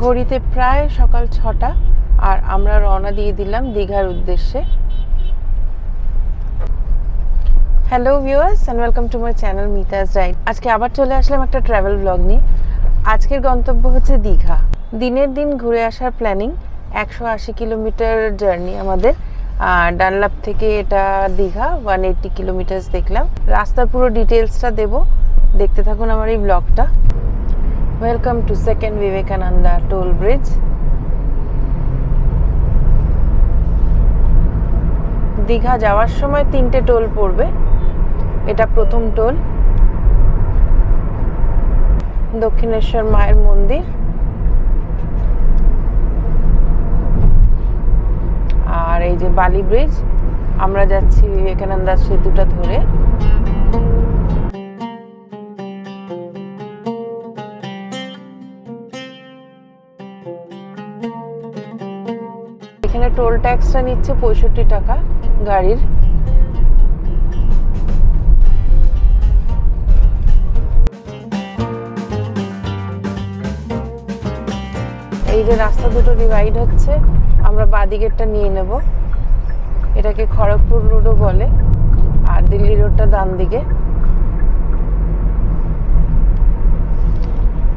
ঘড়িতে প্রায় সকাল 6টা আর আমরা রওনা দিয়ে দিলাম দীঘার উদ্দেশ্যে। Hello viewers and welcome to my channel Mita's ride. আজকে আবার চলে আসলাম একটা ট্রাভেল ব্লগ নিয়ে। আজকের গন্তব্য হচ্ছে দীঘা। দিনের দিন ঘুরে আসার প্ল্যানিং। 180 কিলোমিটার জার্নি আমাদের। ডানলাপ থেকে এটা দীঘা 180 কিলোমিটার দেখলাম। রাস্তার পুরো ডিটেলসটা দেব, দেখতে থাকুন আমার এই ব্লগটা। Welcome to second Vivekananda toll bridge. Digha যাওয়ার সময় 3টে টোল পড়বে। এটা প্রথম টোল, দক্ষিণেশ্বর মায়ের মন্দির। আর এই যে বালি ব্রিজ, আমরা যাচ্ছি বিবেকানন্দা সেতুটা ধরে। এখানে টোল ট্যাক্সটা নিচ্ছে 65 টাকা গাড়ির। এই যে রাস্তা দুটো ডিভাইড হচ্ছে, আমরা বাদিকেরটা নিয়ে নেব। এটাকে খড়গপুর রোডও বলে, আর দিল্লি রোডটা ডান দিকে।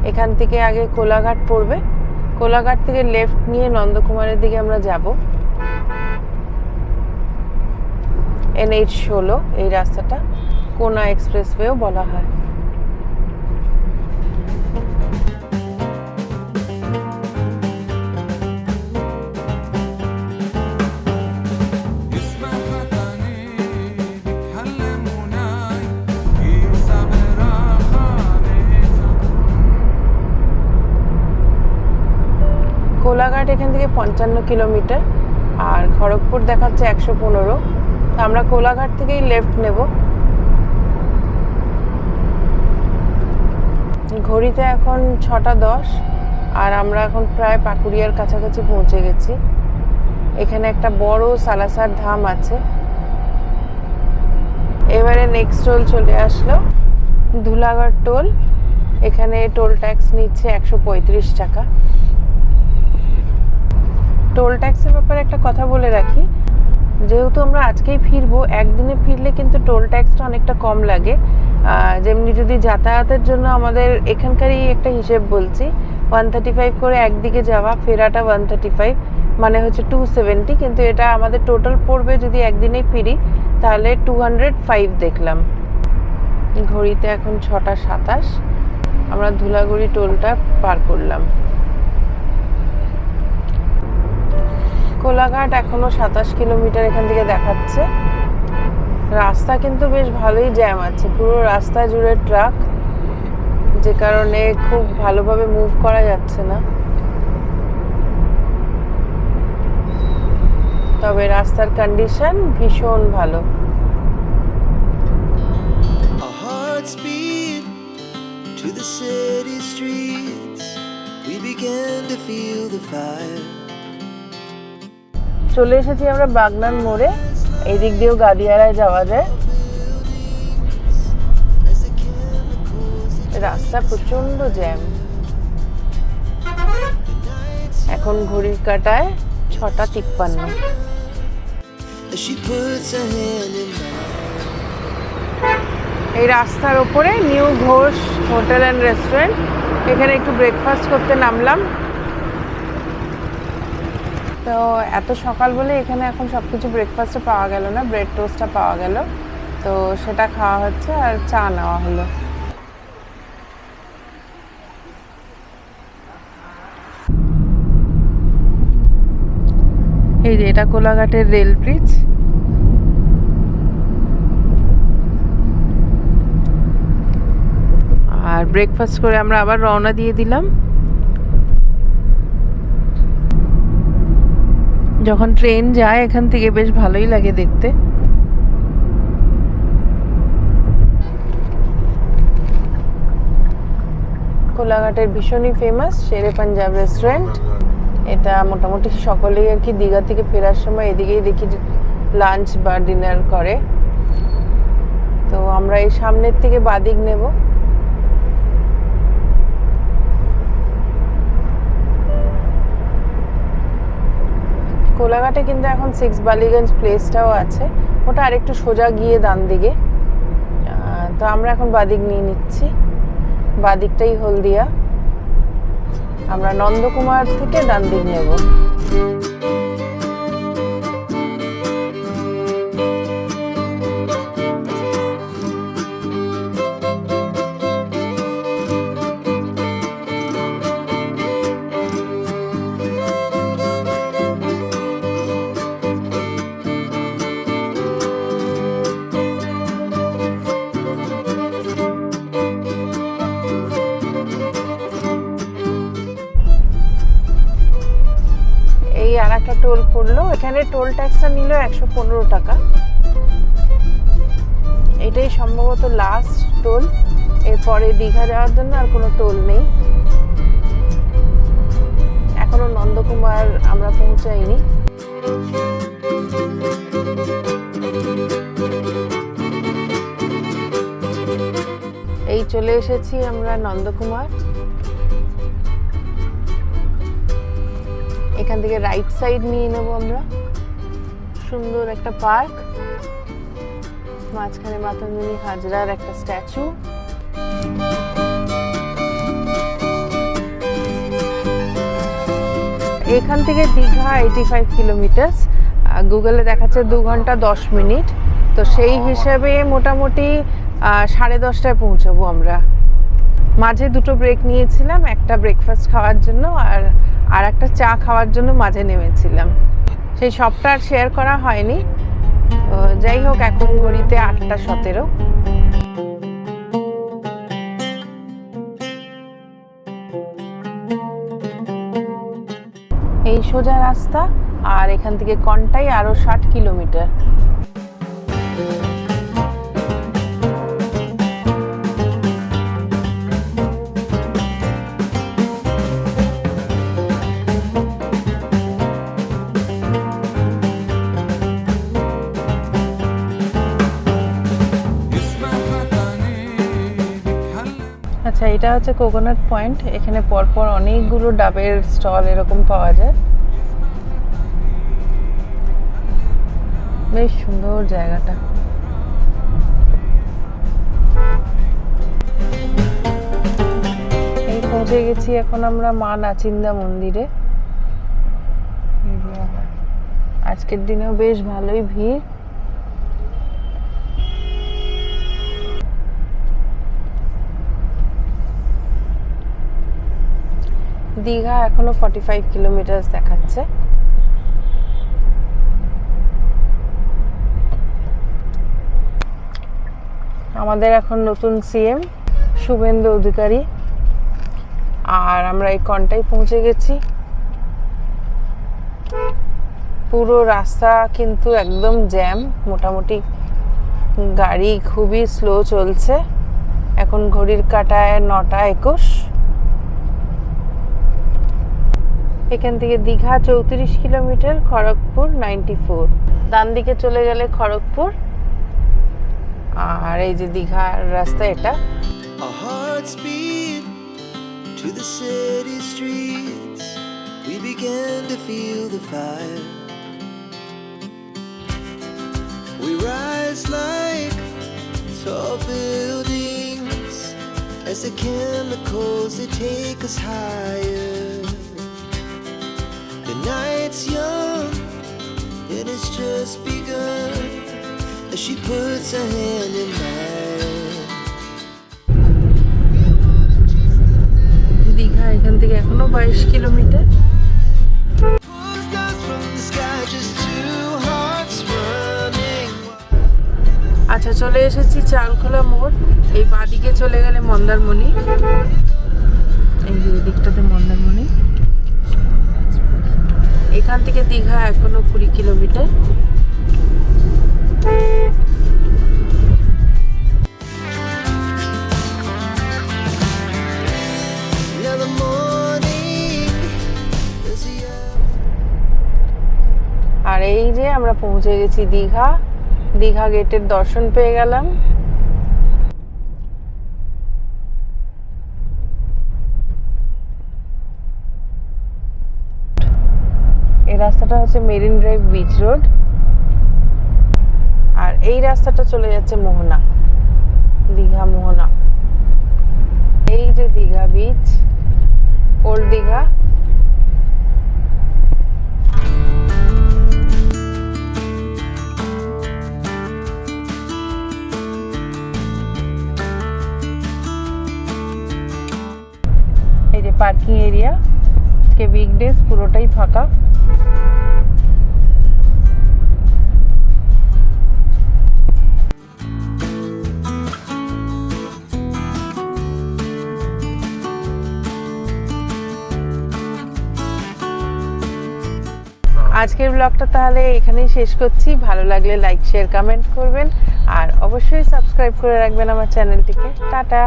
এখান থেকে আগে কোলাঘাট পড়বে, কোলাঘাট থেকে লেফট নিয়ে নন্দকুমারের দিকে আমরা যাব। NH16 এই রাস্তাটা কোনা এক্সপ্রেসওয়েও বলা হয়। কোলাঘাট এখান থেকে 55 কিলোমিটার আর খড়গপুর দেখাচ্ছে 115। তো আমরা কোলাঘাট থেকেই লেফট নেব। ঘড়িতে এখন 6:10 আর আমরা এখন প্রায় পাকুড়িয়ার কাছাকাছি পৌঁছে গেছি। এখানে একটা বড় সালাসার ধাম আছে। এবারে নেক্সট টোল চলে আসলো, ধুলাগড় টোল। এখানে টোল ট্যাক্স নিচ্ছে 135 টাকা। টোল ট্যাক্সের ব্যাপারে একটা কথা বলে রাখি, যেহেতু আমরা আজকেই ফিরবো, একদিনে ফিরলে কিন্তু টোল ট্যাক্সটা অনেকটা কম লাগে। যেমনি যদি যাতায়াতের জন্য আমাদের এখানকারই একটা হিসেব বলছি, 135 করে একদিকে যাওয়া, ফেরাটা 135, মানে হচ্ছে 270। কিন্তু এটা আমাদের টোটাল পড়বে যদি একদিনেই ফিরি তাহলে 205 দেখলাম। ঘড়িতে এখন 6:27, আমরা ধুলাগড়ি টোলটা পার করলাম। কোলাঘাট এখনো 27 কিলোমিটার এখান থেকে দেখাচ্ছে। রাস্তা কিন্তু বেশ ভালোই জ্যাম আছে, পুরো রাস্তা জুড়ে ট্রাক, যে কারণে খুব ভালোভাবে মুভ করা যাচ্ছে না। তবে রাস্তার কন্ডিশন ভীষণ ভালো। চলে এসেছি আমরা বাগনান মোড়ে। এই দিক দিয়েও গাদিয়ারায় যাওয়া যায়। রাস্তা প্রচন্ড জ্যাম। এখন ঘড়ির কাঁটায় 6:53। এই রাস্তার ওপরে new Ghosh hotel and restaurant. এখানে একটু ব্রেকফাস্ট করতে নামলাম। তো এত সকাল বলে এখানে এখন সব কিছু ব্রেকফাস্টে পাওয়া গেল না, ব্রেড টোস্টটা পাওয়া গেল, তো সেটা খাওয়া হচ্ছে আর চা নেওয়া হলো। এই যে এটা কোলাঘাটের রেল ব্রিজ। আর ব্রেকফাস্ট করে আমরা আবার রওনা দিয়ে দিলাম। যখন ট্রেন যায় এখান থেকে বেশ ভালোই লাগে দেখতে। কোলাঘাটের ভীষণই ফেমাস শেরে পাঞ্জাব রেস্টুরেন্ট। এটা মোটামুটি সকলেই আর কি দীঘা থেকে ফেরার সময় এদিকেই দেখি লাঞ্চ বা ডিনার করে। তো আমরা এই সামনের থেকে বাদিক নেব। কোলাঘাটে কিন্তু এখন 6 বালিগঞ্জ প্লেসটাও আছে, ওটা আরেকটু সোজা গিয়ে ডান দিকে। তো আমরা এখন বাদিক নিয়ে নিচ্ছি, বাদিকটাই হলদিয়া। আমরা নন্দকুমার থেকে ডান দিক নেব। আর একটা টোল পড়লো, এখানে টোল ট্যাক্সটা নিল 115 টাকা। এটাই সম্ভবত লাস্ট টোল, এরপরে দীঘা যাওয়ার জন্য আর কোনো টোল নেই। এখনো নন্দকুমার আমরা পৌঁছাইনি। এই চলে এসেছি আমরা নন্দকুমার। এখান থেকে রাইট সাইড নিয়ে নেব আমরা। সুন্দর একটা পার্ক, মাঝখানে মাতঙ্গিনী হাজরার একটা স্ট্যাচু। এখান থেকে দীঘা 85 কিলোমিটার, গুগলে দেখাচ্ছে 2 ঘন্টা 10 মিনিট। তো সেই হিসাবে মোটামুটি 10:30টায় পৌঁছাবো আমরা। মাঝে দুটো ব্রেক নিয়েছিলাম, একটা ব্রেকফাস্ট খাওয়ার জন্য আর একটা চা খাওয়ার জন্য মাঝে নেমেছিলাম। সেই সবটা আর শেয়ার করা হয়নি। যাই হোক, এখন ঘড়িতে 8:17। এই সোজা রাস্তা, আর এখান থেকে কন্টাই আরো 60 কিলোমিটার। আচ্ছা, এটা হচ্ছে কোকোনাট পয়েন্ট। এখানে পরপর অনেকগুলো ডাবের স্টল এরকম পাওয়া যায়। বেশ সুন্দর জায়গাটা। এই পৌঁছে গেছি এখন আমরা মা নাচিন্দা মন্দিরে। আজকের দিনেও বেশ ভালোই ভিড়। দীঘা এখনো 45 কিলোমিটার দেখাচ্ছে। আমাদের এখন নতুন সিএম শুভেন্দু অধিকারী, আর আমরা এই কন্টাই পৌঁছে গেছি। পুরো রাস্তা কিন্তু একদম জ্যাম, মোটামুটি গাড়ি খুবই স্লো চলছে। এখন ঘড়ির কাঁটায় 9:21। এখান থেকে দীঘা 34 কিলোমিটার, খড়গপুর 94। ডান দিকে চলে গেলে খড়গপুর, আর এই যে দীঘার রাস্তা এটা। To the city streets we began to feel the fire. We rise like tall buildings as the chemicals they take us higher. The night's young and it's just begun as she puts her hand in mine. Digha এখান থেকে এখনো 22 kilometre. আচ্ছা, চলে এসেছি চালখোলা মোড়। এই বাঁদিকে চলে গেলে মন্দারমণি। এই যে দিকটাতে মন্দারমণি। এখান থেকে দীঘা এখনো 20 কিলোমিটার। যে আমরা পৌঁছে গেছি দীঘা। দীঘা গেটের দর্শন পেয়ে গেলাম। এই রাস্তাটা হচ্ছে মেরিন ড্রাইভ বিচ রোড, আর এই রাস্তাটা চলে যাচ্ছে মোহনা, দীঘা মোহনা। এই যে দীঘা বিচ, ওল্ড দীঘা। এই যে পার্কিং এরিয়া, আজকে উইকডেজ পুরোটাই ফাঁকা। আজকের ব্লগটা তাহলে এখানেই শেষ করছি। ভালো লাগলে লাইক, শেয়ার, কমেন্ট করবেন, আর অবশ্যই সাবস্ক্রাইব করে রাখবেন আমার চ্যানেলটিকে। টাটা।